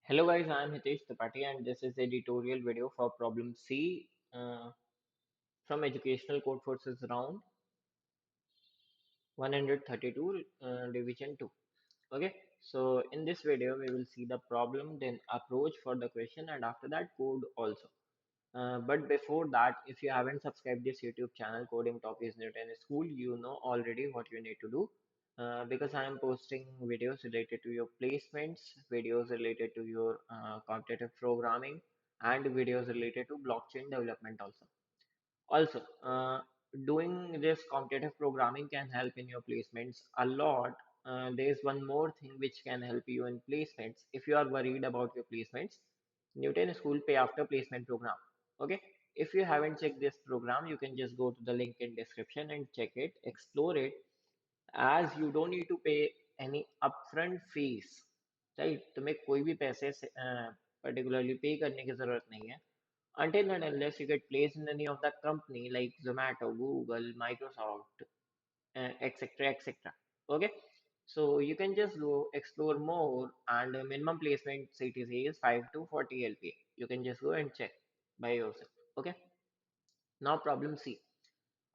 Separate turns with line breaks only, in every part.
Hello guys, I am Hitesh Tripathi and this is a tutorial video for problem C from Educational Code Forces round 132 division 2. Okay, so in this video we will see the problem, then approach for the question, and after that code also. But before that, if you haven't subscribed this YouTube channel, Coding Topics Newton School, you know already what you need to do. Because I am posting videos related to your placements, videos related to your competitive programming, and videos related to blockchain development also. Also, doing this competitive programming can help in your placements a lot. There's one more thing which can help you in placements. If you are worried about your placements, Newton School Pay After Placement program. Okay, if you haven't checked this program, you can just go to the link in description and check it, explore it, as you don't need to pay any upfront fees. Right? तुम्हें कोई भी पैसे particularly पे करने की जरूरत नहीं है until and unless you get placed in any of the company like Zomato, Google, Microsoft, etc. etc. Okay, so you can just go explore more, and minimum placement CTC is 5 to 40 LPA. You can just go and check by yourself. Okay, now problem C.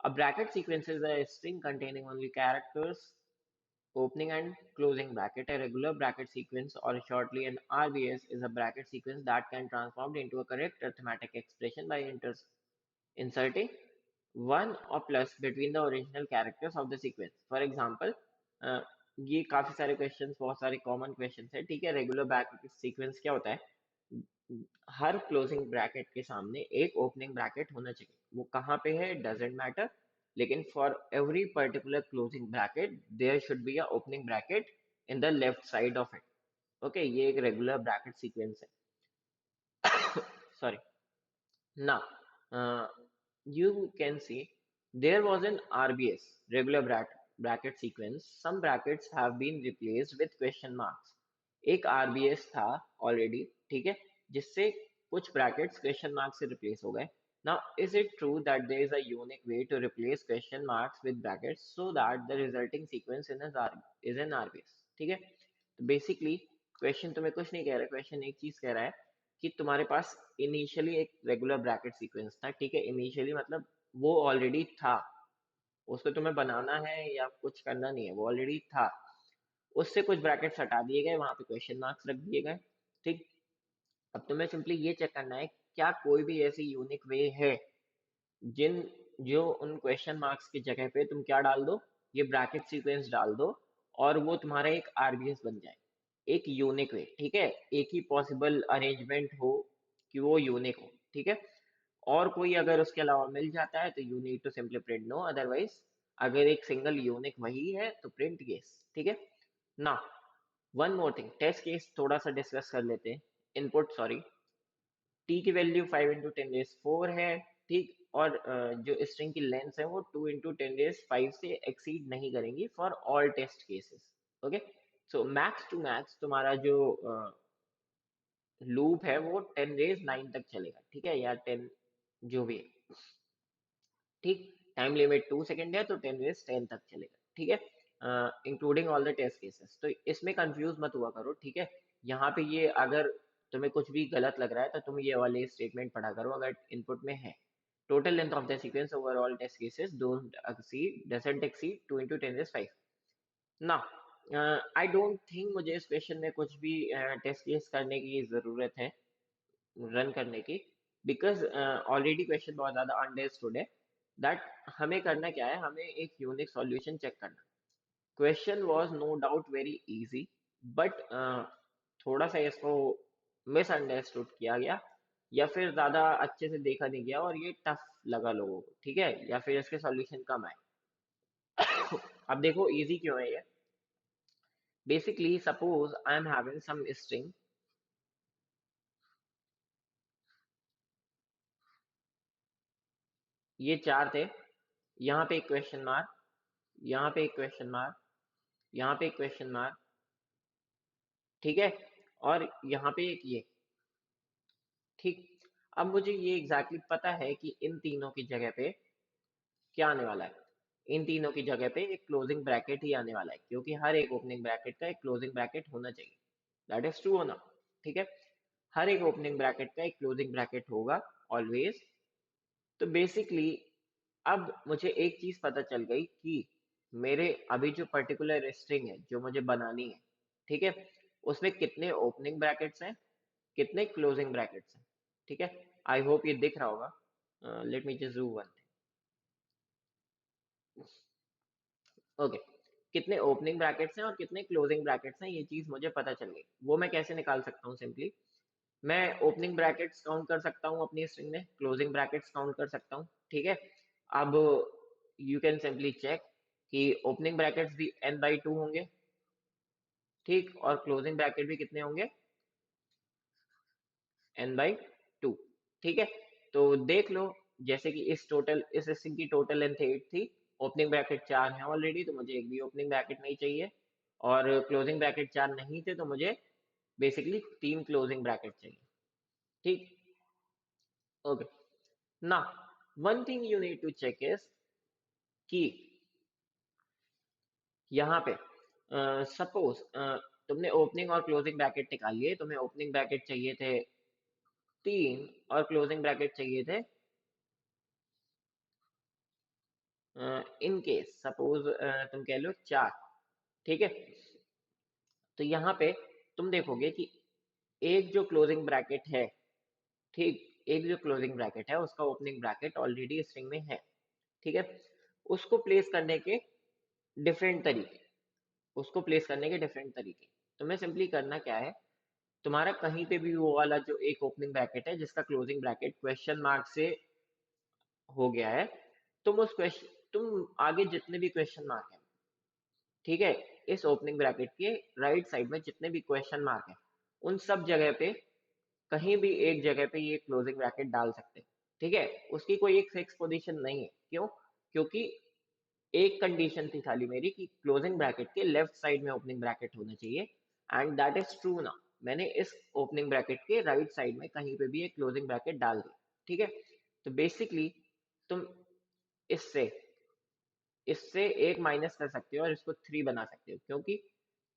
A bracket sequence is a string containing only characters opening and closing bracket. A regular bracket sequence, or shortly an RBS, is a bracket sequence that can transform into a correct arithmetic expression by inserting one or plus between the original characters of the sequence. For example, uh, ये काफी सारे questions, बहुत सारे common questions है, ठीक है। Regular bracket sequence क्या होता है? हर क्लोजिंग ब्रैकेट के सामने एक ओपनिंग ब्रैकेट होना चाहिए। वो कहाँ पे है डजेंट मैटर, लेकिन for every particular closing bracket there should be a opening bracket in the left side of it. Okay, ये एक रेगुलर ब्रैकेट सीक्वेंस है। Sorry. Now, you can see there was an RBS, regular bracket sequence. Some brackets have been replaced with question marks. एक RBS था already, ठीक है, जिससे कुछ brackets question mark से replace हो गए. Now, is it true that there is a unique way to replace question marks with brackets so that the resulting sequence is an RBS? ठीक है, तो basically question तुम्हें कुछ नहीं कह रहा है, question एक चीज कह रहा है कि तुम्हारे पास इनिशियली एक रेगुलर ब्रैकेट सीक्वेंस था, ठीक है। इनिशियली मतलब वो ऑलरेडी था, उसको तुम्हें बनाना है या कुछ करना नहीं है, वो ऑलरेडी था। उससे कुछ ब्रैकेट्स हटा दिए गए, वहां पे क्वेश्चन मार्क्स रख दिए गए, ठीक। अब तुम्हें सिंपली ये चेक करना है क्या कोई भी ऐसी यूनिक वे है जिन जो उन क्वेश्चन मार्क्स की जगह पे तुम क्या डाल दो, ये ब्रैकेट सीक्वेंस डाल दो, और वो तुम्हारा एक आरबीएस बन जाए। एक यूनिक वे, ठीक है, एक ही पॉसिबल अरेंजमेंट हो कि वो यूनिक हो, ठीक है। और कोई अगर उसके अलावा मिल जाता है तो you need to simply print no, otherwise अगर एक सिंगल यूनिक वही है तो प्रिंट येस, ठीक है ना। One more thing, test case थोड़ा सा डिस्कस कर लेते हैं। इनपुट सॉरी, टी की वैल्यू 5 × 10⁻⁴ है, ठीक। और जो स्ट्रिंग की लेंथ है वो 2 × 10⁵ से एक्सीड नहीं करेंगी for all test cases. Okay, so max to max तुम्हारा जो लूप है वो 10⁻⁹ तक चलेगा, ठीक है, या 10 जो भी है, ठीक। टाइम लिमिट 2 सेकेंड है तो 10⁻10 तक चलेगा, ठीक है, including all the test cases. तो इसमें कंफ्यूज मत हुआ करो, ठीक है। यहाँ पे ये अगर तुम्हें कुछ भी गलत लग रहा है तो तुम ये वाले स्टेटमेंट पढ़ा करो अगर इनपुट में है। Total length of the sequence over all test cases doesn't exceed 2 × 10⁵ ना। आई डोंट थिंक मुझे इस क्वेश्चन में कुछ भी टेस्ट केस करने की जरूरत है, रन करने की, बिकॉज ऑलरेडी क्वेश्चन बहुत ज्यादा अंडरस्टूड है। दैट हमें करना क्या है, हमें एक यूनिक सॉल्यूशन चेक करना। Question was no doubt very easy, but थोड़ा सा इसको मिसअंडरस्टूड किया गया, या फिर ज्यादा अच्छे से देखा नहीं गया और ये टफ लगा लोगों को, ठीक है, या फिर इसके सॉल्यूशन कम आए। अब देखो इजी क्यों है ये। Basically suppose I am having some string, ये चार थे, यहाँ पे एक क्वेश्चन मार्क, यहाँ पे एक क्वेश्चन मार्क, यहाँ पे एक क्वेश्चन मार्क, ठीक है, और यहाँ पे एक ये, ठीक। अब मुझे ये एग्जैक्टली exactly पता है कि इन तीनों की जगह पे क्या आने वाला है। इन तीनों की जगह पे एक क्लोजिंग ब्रैकेट ही आने वाला है, क्योंकि हर एक ओपनिंग ब्रैकेट का एक क्लोजिंग ब्रैकेट होना चाहिए। दैट इज ट्रू हो ना। ठीक है, हर एक ओपनिंग ब्रैकेट का एक क्लोजिंग ब्रैकेट होगा ऑलवेज। तो बेसिकली अब मुझे एक चीज पता चल गई कि मेरे अभी जो पर्टिकुलर स्ट्रिंग है जो मुझे बनानी है, ठीक है, उसमें कितने ओपनिंग ब्रैकेट्स हैं, कितने क्लोजिंग ब्रैकेट्स हैं। ठीक है, आई होप ये दिख रहा होगा। Let me just do one thing. Okay, कितने ओपनिंग ब्रैकेट्स हैं और कितने क्लोजिंग ब्रैकेट्स हैं, ये चीज मुझे पता चल गई। वो मैं कैसे निकाल सकता हूँ? सिंपली मैं ओपनिंग ब्रैकेट्स काउंट कर सकता हूँ अपनी स्ट्रिंग में, क्लोजिंग ब्रैकेट्स काउंट कर सकता हूँ। ठीक है, अब यू कैन सिंपली चेक कि ओपनिंग ब्रैकेट्स भी n/2 होंगे, ठीक, और क्लोजिंग ब्रैकेट भी कितने होंगे, n/2। ठीक है, तो देख लो, जैसे कि इस स्ट्रिंग की टोटल लेंथ 8 थी, ओपनिंग ब्रैकेट 4 है ऑलरेडी, तो मुझे एक भी ओपनिंग ब्रैकेट नहीं चाहिए, और क्लोजिंग ब्रैकेट 4 नहीं थे, तो मुझे बेसिकली 3 क्लोजिंग ब्रैकेट चाहिए। ठीक, okay. Now, one thing you need to check is कि यहाँ पे सपोज तुमने ओपनिंग और क्लोजिंग ब्रैकेट निकाल लिए, तुम्हें ओपनिंग ब्रैकेट चाहिए थे 3 और क्लोजिंग ब्रैकेट चाहिए थे, इन केस सपोज तुम कह लो 4। ठीक है, तो यहाँ पे तुम देखोगे कि एक जो क्लोजिंग ब्रैकेट है, ठीक, एक जो क्लोजिंग ब्रैकेट है उसका ओपनिंग ब्रैकेट ऑलरेडी स्ट्रिंग में है। ठीक है, उसको प्लेस करने के डिफरेंट तरीके उसको प्लेस करने के डिफरेंट तरीके तुम्हें सिंपली करना क्या है, तुम्हारा कहीं पे भी वो वाला जो एक ओपनिंग ब्रैकेट है जिसका क्लोजिंग ब्रैकेट क्वेश्चन मार्क से हो गया है, तुम आगे जितने भी क्वेश्चन मार्क है, ठीक है, इस ओपनिंग ब्रैकेट के राइट साइड में जितने भी क्वेश्चन मार्क है, उन सब जगह पे कहीं भी एक जगह पे ये क्लोजिंग ब्रैकेट डाल सकते हैं। ठीक है, उसकी कोई एक फिक्स पोजीशन नहीं है। क्यों? क्योंकि एक कंडीशन थी खाली मेरी कि क्लोजिंग ब्रैकेट के लेफ्ट साइड में ओपनिंग ब्रैकेट होना चाहिए, एंड दैट इज ट्रू ना। मैंने इस ओपनिंग ब्रैकेट के राइट साइड में कहीं पे भी एक क्लोजिंग ब्रैकेट डाल दी। ठीक है, तो बेसिकली तुम इससे इससे एक माइनस कर सकते हो और इसको 3 बना सकते हो, क्योंकि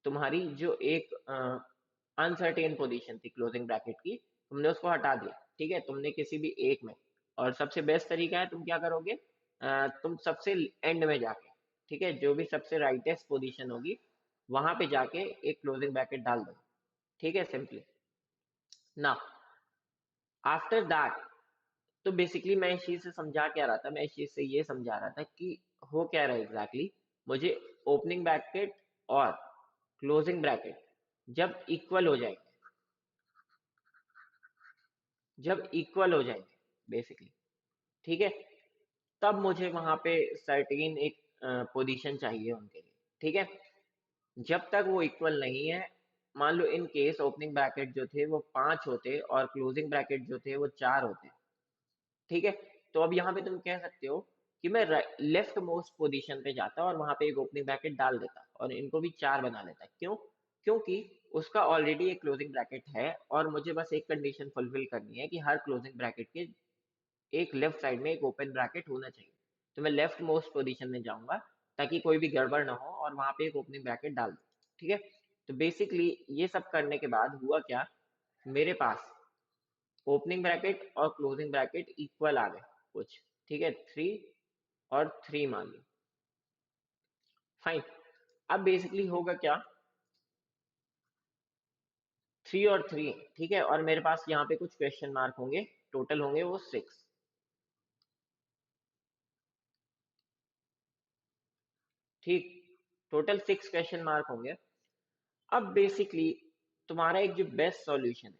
तुम्हारी जो एक अनसर्टेन पोजीशन थी क्लोजिंग ब्रैकेट की, तुमने उसको हटा दिया। ठीक है, तुमने किसी भी एक में, और सबसे बेस्ट तरीका है तुम क्या करोगे, तुम सबसे एंड में जाके, ठीक है, जो भी सबसे राइटेस्ट पोजीशन होगी वहां पे जाके एक क्लोजिंग ब्रैकेट डाल दो। ठीक है, सिंपली ना। आफ्टर दैट, तो बेसिकली मैं इस चीज से समझा क्या रहा था, मैं इस चीज से ये समझा रहा था कि हो क्या रहा है एग्जैक्टली, मुझे ओपनिंग ब्रैकेट और क्लोजिंग ब्रैकेट जब इक्वल हो जाएंगे, बेसिकली, ठीक है, तब मुझे वहां पे सर्टेन एक पोजीशन चाहिए उनके लिए। ठीक है, जब तक वो इक्वल नहीं है, मान लो इन केस ओपनिंग ब्रैकेट जो थे वो 5 होते और क्लोजिंग ब्रैकेट जो थे वो 4 होते, ठीक है, तो अब यहाँ पे तुम कह सकते हो कि मैं लेफ्ट मोस्ट पोजीशन पे जाता और वहां पे एक ओपनिंग ब्रैकेट डाल देता और इनको भी 4 बना लेता। क्यों? क्योंकि उसका ऑलरेडी एक क्लोजिंग ब्रैकेट है और मुझे बस एक कंडीशन फुलफिल करनी है कि हर क्लोजिंग ब्रैकेट के एक लेफ्ट साइड में एक ओपन ब्रैकेट होना चाहिए। तो मैं लेफ्ट मोस्ट पोजीशन में जाऊंगा ताकि कोई भी गड़बड़ ना हो और वहां पे एक ओपनिंग ब्रैकेट डाल दूं। ठीक है, तो बेसिकली ये सब करने के बाद हुआ क्या, मेरे पास ओपनिंग ब्रैकेट और क्लोजिंग ब्रैकेट इक्वल आ गए कुछ। ठीक है, 3 और 3 मान लो, फाइन। अब बेसिकली होगा क्या, 3 और 3, ठीक है, और मेरे पास यहाँ पे कुछ क्वेश्चन मार्क होंगे, टोटल होंगे वो 6। ठीक, टोटल 6 क्वेश्चन मार्क होंगे। अब बेसिकली तुम्हारा एक जो बेस्ट सॉल्यूशन है,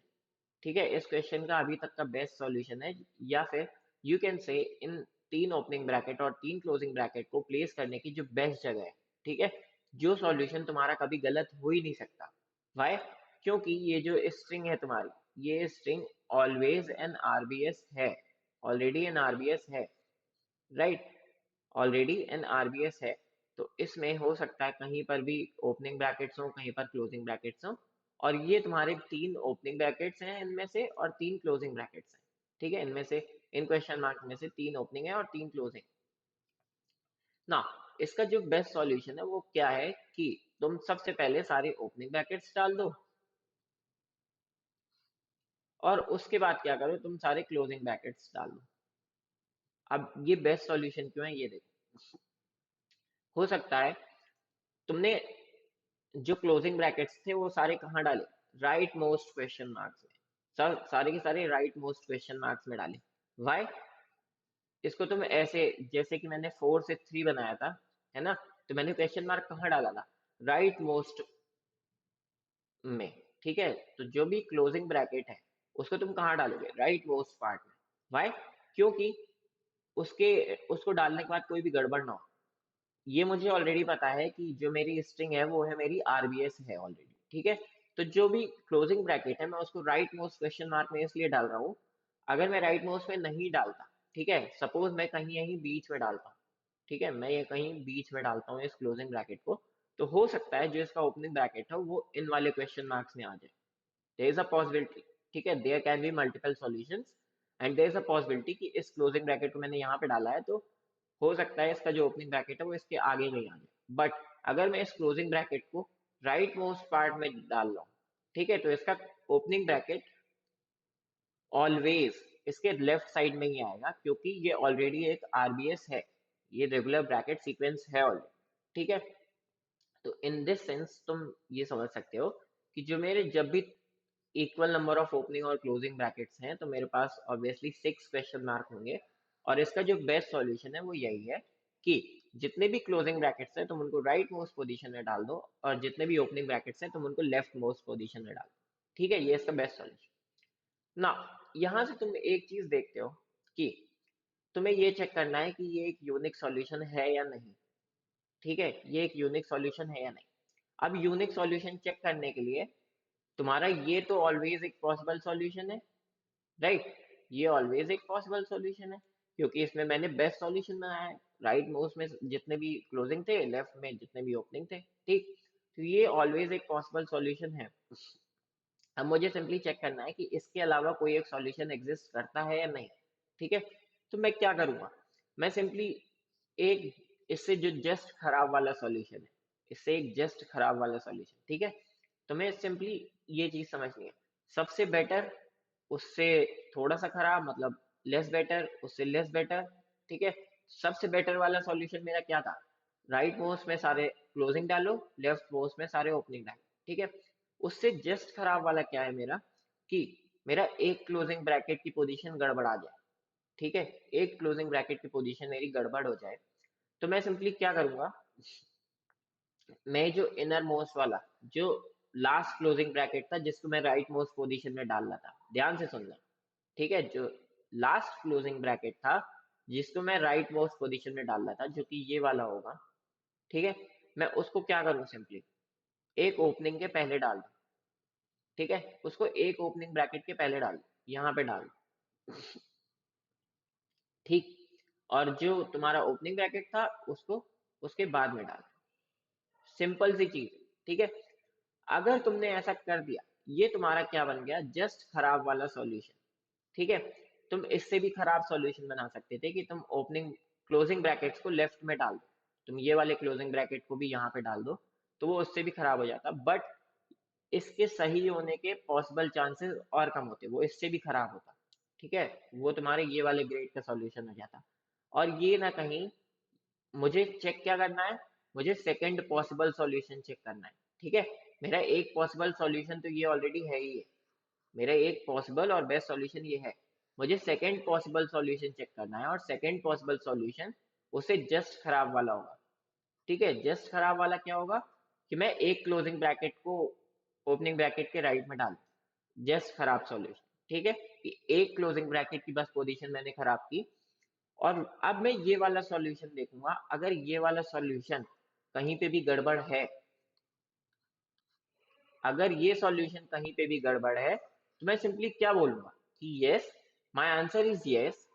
ठीक है, इस क्वेश्चन का अभी तक का बेस्ट सॉल्यूशन है, या फिर you can say in 3 opening bracket और 3 क्लोजिंग ब्रैकेट को प्लेस करने की जो बेस्ट जगह है, ठीक है, जो सॉल्यूशन तुम्हारा कभी गलत हो ही नहीं सकता। वाई? क्योंकि ये जो स्ट्रिंग है तुम्हारी, ये स्ट्रिंग ऑलवेज एन आरबीएस है, ऑलरेडी एन आरबीएस है, राइट, ऑलरेडी एन आरबीएस है। तो इसमें हो सकता है कहीं पर भी ओपनिंग ब्रैकेट्स हो, कहीं पर क्लोजिंग ब्रैकेट्स हो, और ये तुम्हारे 3 ओपनिंग ब्रैकेट्स हैं इनमें से और 3 क्लोजिंग ब्रैकेट्स हैं। ठीक है, इनमें से, इन क्वेश्चन मार्क में से 3 ओपनिंग है और 3 क्लोजिंग ना। इसका जो बेस्ट सॉल्यूशन है वो क्या है कि तुम सबसे पहले सारे ओपनिंग ब्रैकेट्स डाल दो, और उसके बाद क्या करो, तुम सारे क्लोजिंग ब्रैकेट्स डाल दो। अब ये बेस्ट सॉल्यूशन क्यों है ये देखो। हो सकता है तुमने जो क्लोजिंग ब्रैकेट्स थे वो सारे कहाँ डाले, राइट मोस्ट क्वेश्चन मार्क्स में। सारे के सारे राइट मोस्ट क्वेश्चन मार्क्स में डाले। वाई? इसको तुम ऐसे, जैसे कि मैंने 4 से 3 बनाया था, है ना, तो मैंने क्वेश्चन मार्क कहाँ डाला था, राइट मोस्ट में। ठीक है, तो जो भी क्लोजिंग ब्रैकेट है उसको तुम कहाँ डालोगे, राइट मोस्ट पार्ट में। वाई? क्योंकि उसके उसको डालने के बाद कोई भी गड़बड़ ना हो। ये मुझे ऑलरेडी पता है कि जो मेरी स्ट्रिंग है वो है मेरी आरबीएस है ऑलरेडी। ठीक है, तो जो भी क्लोजिंग ब्रैकेट है मैं उसको राइट मोस्ट क्वेश्चन मार्क में इसलिए डाल रहा हूँ। अगर मैं राइट मोस्ट में नहीं डालता, ठीक है, सपोज मैं कहीं यहीं बीच में डालता हूँ, ठीक है, मैं ये कहीं बीच में डालता हूँ इस क्लोजिंग ब्रैकेट को, तो हो सकता है जो इसका ओपनिंग ब्रैकेट है वो इन वाले क्वेश्चन मार्क्स में आ जाए। There is a possibility. ठीक है, there can be multiple solutions and there is a possibility कि इस क्लोजिंग ब्रैकेट को मैंने यहाँ पे डाला है, तो हो सकता है इसका जो ओपनिंग ब्रैकेट है वो इसके आगे नहीं आ जाए। बट अगर मैं इस क्लोजिंग ब्रैकेट को राइट मोस्ट पार्ट में डाल रहा हूँ, ठीक है, तो इसका ओपनिंग ब्रैकेट ऑलवेज इसके लेफ्ट साइड में ही आएगा, क्योंकि ये ऑलरेडी एक आरबीएस है, ये रेगुलर ब्रैकेट सीक्वेंस है ऑलरेडी। ठीक है, तो इन दिस सेंस तुम ये समझ सकते हो कि जो मेरे जब भी इक्वल नंबर ऑफ ओपनिंग और क्लोजिंग ब्रैकेट्स हैं तो मेरे पास ऑब्वियसली 6 क्वेश्चन मार्क होंगे। और इसका जो बेस्ट सॉल्यूशन है वो यही है कि जितने भी क्लोजिंग ब्रैकेट्स हैं तुम उनको राइट मोस्ट पोजीशन में डाल दो, और जितने भी ओपनिंग ब्रैकेट्स हैं तुम उनको लेफ्ट मोस्ट पोजीशन में डाल दो। ठीक है, ये इसका बेस्ट सॉल्यूशन ना। यहाँ से तुम एक चीज देखते हो कि तुम्हें ये चेक करना है कि ये एक यूनिक सॉल्यूशन है या नहीं। ठीक है, ये एक यूनिक सॉल्यूशन है या नहीं। अब यूनिक सॉल्यूशन चेक करने के लिए तुम्हारा ये तो ऑलवेज एक पॉसिबल सॉल्यूशन है, राइट, ये ऑलवेज एक पॉसिबल सॉल्यूशन है, क्योंकि इसमें मैंने बेस्ट सॉल्यूशन बनाया है। राइट में उसमें जितने भी क्लोजिंग थे, लेफ्ट में जितने भी ओपनिंग थे। ठीक, तो ये ऑलवेज एक पॉसिबल सॉल्यूशन है। अब मुझे सिंपली चेक करना है कि इसके अलावा कोई एक सॉल्यूशन एग्जिस्ट करता है या नहीं। ठीक है, तो मैं क्या करूंगा, मैं सिंपली एक इससे जो जस्ट खराब वाला सॉल्यूशन है, इससे एक जस्ट खराब वाला सॉल्यूशन, ठीक है, तो मैं सिंपली ये चीज समझनी है, सबसे बेटर उससे थोड़ा सा खराब, मतलब लेस बेटर उससे लेस बेटर। ठीक है, सबसे बेटर वाला सॉल्यूशन मेरा क्या था, राइट मोस्ट में सारे क्लोजिंग डालो, लेफ्ट मोस्ट में सारे ओपनिंग डालो। ठीक है, उससे जस्ट खराब वाला क्या है मेरा, कि मेरा एक क्लोजिंग ब्रैकेट की पोजीशन गड़बड़ा जाए। ठीक है, एक क्लोजिंग ब्रैकेट की पोजीशन मेरी गड़बड़ हो जाए, तो मैं सिंपली क्या करूंगा, मैं जो इनर मोस्ट वाला, जो लास्ट क्लोजिंग ब्रैकेट था जिसको मैं राइट मोस्ट पोजीशन में डाल रहा था, ध्यान से सुनना। ठीक है, जो लास्ट क्लोजिंग ब्रैकेट था जिसको मैं राइट मोस्ट पोजीशन में डाल रहा था, जो कि ये वाला होगा, ठीक है, मैं उसको क्या करूं, सिंपली एक ओपनिंग के पहले डाल दूं। ठीक है, उसको एक ओपनिंग ब्रैकेट के पहले डाल दूं, यहाँ पे डाल दूं। ठीक, और जो तुम्हारा ओपनिंग ब्रैकेट था उसको उसके बाद में डाल दूं। सिंपल सी चीज। ठीक है, अगर तुमने ऐसा कर दिया, ये तुम्हारा क्या बन गया, जस्ट खराब वाला सॉल्यूशन। ठीक है, तुम इससे भी खराब सॉल्यूशन बना सकते थे कि तुम ओपनिंग क्लोजिंग ब्रैकेट्स को लेफ्ट में डाल दो, तुम ये वाले क्लोजिंग ब्रैकेट को भी यहाँ पे डाल दो, तो वो उससे भी खराब हो जाता, बट इसके सही होने के पॉसिबल चांसेस और कम होते, वो इससे भी खराब होता। ठीक है, वो तुम्हारे ये वाले ग्रेड का सॉल्यूशन हो जाता। और ये ना कहीं, मुझे चेक क्या करना है, मुझे सेकंड पॉसिबल सॉल्यूशन चेक करना है। ठीक है, मेरा एक पॉसिबल सॉल्यूशन तो ये ऑलरेडी है ही है, मेरा एक पॉसिबल और बेस्ट सॉल्यूशन ये है, मुझे सेकंड पॉसिबल सॉल्यूशन चेक करना है, और सेकंड पॉसिबल सॉल्यूशन उससे जस्ट खराब वाला होगा। ठीक है, जस्ट खराब वाला क्या होगा, कि मैं एक क्लोजिंग ब्रैकेट को ओपनिंग ब्रैकेट के राइट में डाल, जस्ट खराब सॉल्यूशन। ठीक है, कि एक क्लोजिंग ब्रैकेट की बस पोजीशन मैंने खराब की। और अब मैं ये वाला सॉल्यूशन देखूंगा, अगर ये वाला सॉल्यूशन कहीं पे भी गड़बड़ है, अगर ये सॉल्यूशन कहीं पे भी गड़बड़ है, तो मैं सिंपली क्या बोलूंगा कि yes, my answer is yes.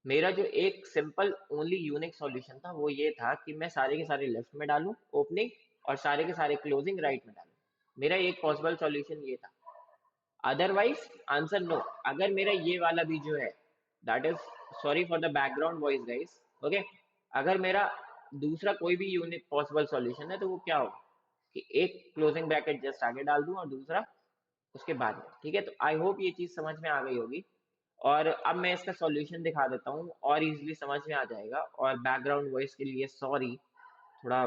मेरा जो एक सिंपल ओनली यूनिक सॉल्यूशन था वो ये था कि मैं सारे के सारे लेफ्ट में डालूं ओपनिंग, और सारे के सारे क्लोजिंग राइट में डालूं। मेरा एक पॉसिबल सॉल्यूशन ये था, अदरवाइज आंसर नो। अगर मेरा ये वाला भी जो है, that is, sorry for the background voice guys, okay, अगर मेरा दूसरा कोई भी यूनिक पॉसिबल सॉल्यूशन है तो वो क्या होगा, कि एक क्लोजिंग ब्रैकेट जस्ट आगे डाल दूं और दूसरा उसके बाद में, ठीक है। तो आई होप ये चीज समझ में आ गई होगी। और अब मैं इसका सॉल्यूशन दिखा देता हूँ और इजीली समझ में आ जाएगा। और बैकग्राउंड वॉइस के लिए सॉरी, थोड़ा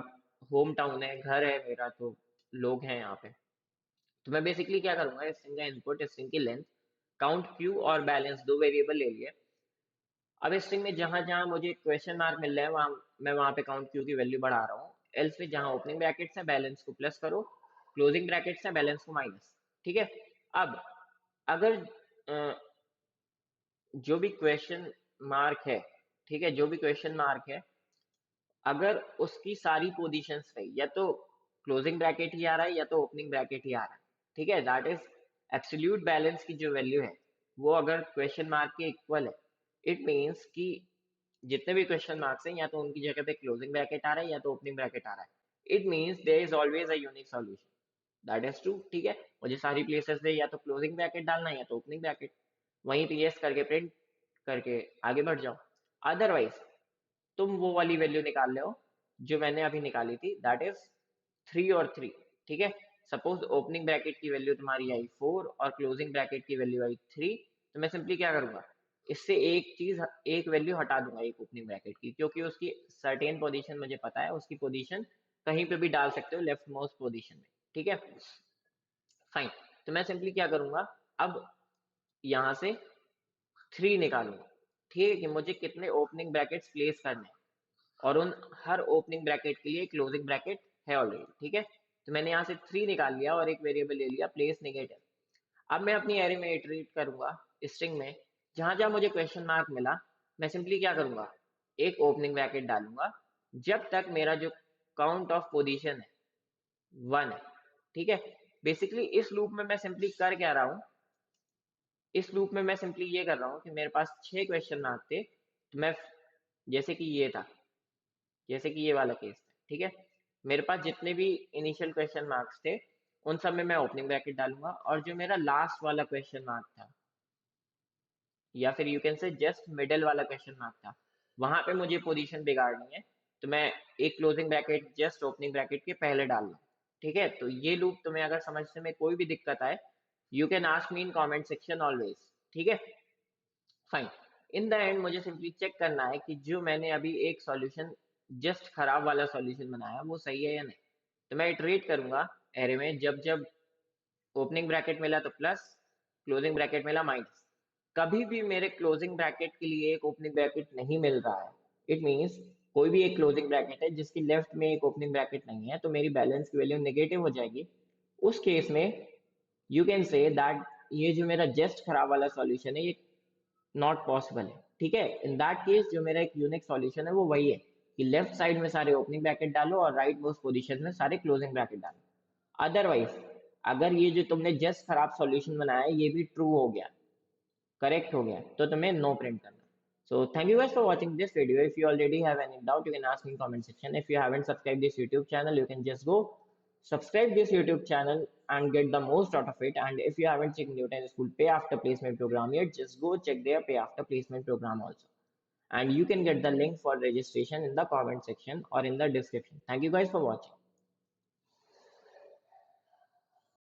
होम टाउन है, घर है मेरा, तो लोग हैं यहाँ पे। तो मैं बेसिकली क्या करूंगा, स्ट्रिंग का इनपुट, स्ट्रिंग की लेंथ, काउंट क्यू और बैलेंस दो वेरिएबल ले लिए। अब स्ट्रिंग में जहां जहां मुझे क्वेश्चन मार्क मिल रहा है वहां मैं वहां पे काउंट क्यू की वैल्यू बढ़ा रहा हूँ। एल्स में जहां ओपनिंग ब्रैकेट्स है बैलेंस को प्लस करो, क्लोजिंग ब्रैकेट्स है बैलेंस को माइनस, ठीक है। अब अगर जो भी क्वेश्चन मार्क है, ठीक है, जो भी क्वेश्चन मार्क है, अगर उसकी सारी पोजीशंस रही, या तो क्लोजिंग ब्रैकेट ही आ रहा है या तो ओपनिंग ब्रैकेट ही आ रहा है, ठीक है, दैट इज एब्सोल्यूट बैलेंस की जो वैल्यू है वो अगर क्वेश्चन मार्क के इक्वल है, इट मीन्स कि जितने भी क्वेश्चन मार्क्स हैं या तो उनकी जगह पे क्लोजिंग ब्रैकेट आ रहा है या तो ओपनिंग ब्रैकेट आ रहा है, it means there is always a unique solution, that is true, ठीक है। मुझे सारी प्लेसेस पे या तो क्लोजिंग ब्रैकेट डालना है या तो ओपनिंग ब्रैकेट, वहीं पे यस करके प्रिंट करके आगे बढ़ जाओ। अदरवाइज तुम वो वाली वैल्यू निकाल लो जो मैंने अभी निकाली थी, दैट इज 3 और 3, ठीक है। सपोज ओपनिंग ब्रैकेट की वैल्यू तुम्हारी आई 4 और क्लोजिंग ब्रैकेट की वैल्यू आई 3, तो मैं सिंपली क्या करूंगा, इससे एक चीज, एक वैल्यू हटा दूंगा एक ओपनिंग ब्रैकेट की, क्योंकि उसकी सर्टेन पोजीशन मुझे पता है, उसकी पोजीशन कहीं पे भी डाल सकते हो लेफ्ट मोस्ट पोजीशन में, ठीक है। फाइन। तो मैं सिंपली क्या करूंगा, अब यहाँ से 3 निकालूंगा, ठीक है, कि मुझे कितने ओपनिंग ब्रैकेट्स प्लेस करने हैं, और उन हर ओपनिंग ब्रैकेट के लिए क्लोजिंग ब्रैकेट है ऑलरेडी, ठीक है। तो मैंने यहाँ से 3 निकाल लिया और एक वेरिएबल ले लिया प्लेस नेगेटिव। अब मैं अपनी एरे में इटरेट करूंगा स्ट्रिंग में, जहां जहां मुझे क्वेश्चन मार्क मिला मैं सिंपली क्या करूंगा, एक ओपनिंग ब्रैकेट डालूंगा जब तक मेरा जो काउंट ऑफ पोजीशन है 1 है, ठीक है। बेसिकली इस लूप में मैं सिंपली कर क्या रहा हूँ, इस लूप में मैं सिंपली ये कर रहा हूँ कि मेरे पास 6 क्वेश्चन मार्क थे, तो मैं, जैसे कि ये था, जैसे कि ये वाला केस था, ठीक है, मेरे पास जितने भी इनिशियल क्वेश्चन मार्क्स थे उन सब में मैं ओपनिंग ब्रैकेट डालूंगा, और जो मेरा लास्ट वाला क्वेश्चन मार्क था, या फिर you can say just middle वाला क्वेश्चन मार्क था, वहां पे मुझे पोजीशन बिगाड़नी है, तो मैं एक closing bracket just opening bracket के पहले डाल दूँ, ठीक है। तो ये लूप तुम्हें अगर समझने में कोई भी दिक्कत आए, you can ask me in comment section always, ठीक है। फाइन। इन द एंड मुझे सिंपली चेक करना है कि जो मैंने अभी एक सॉल्यूशन जस्ट खराब वाला सॉल्यूशन बनाया वो सही है या नहीं। तो मैं इटरेट करूंगा एरे में, जब जब ओपनिंग ब्रैकेट मिला तो प्लस, क्लोजिंग ब्रैकेट मिला माइनस। कभी भी मेरे क्लोजिंग ब्रैकेट के लिए एक ओपनिंग ब्रैकेट नहीं मिल रहा है, इट मीन्स कोई भी एक क्लोजिंग ब्रैकेट है जिसकी लेफ्ट में एक ओपनिंग ब्रैकेट नहीं है, तो मेरी बैलेंस की वैल्यू नेगेटिव हो जाएगी। उस केस में यू कैन से दैट ये जो मेरा जस्ट खराब वाला सॉल्यूशन है ये नॉट पॉसिबल है, ठीक है। इन दैट केस जो मेरा एक यूनिक सॉल्यूशन है वो वही है कि लेफ्ट साइड में सारे ओपनिंग ब्रैकेट डालो और राइट मोस्ट पोजीशन में सारे क्लोजिंग ब्रैकेट डालो। अदरवाइज अगर ये जो तुमने जस्ट खराब सॉल्यूशन बनाया है ये भी ट्रू हो गया, करेक्ट हो गया, तो तुम्हें नो प्रिंट करना। So thank you guys for watching this video. If you already have any doubt, you can ask me in comment section. If you haven't subscribed this YouTube channel, you can just go subscribe this YouTube channel and get the most out of it. And if you haven't checked Newton School Pay After Placement program yet, just go check their Pay After Placement program also. And you can get the link for registration in the comment section or in the description. Thank you guys for watching.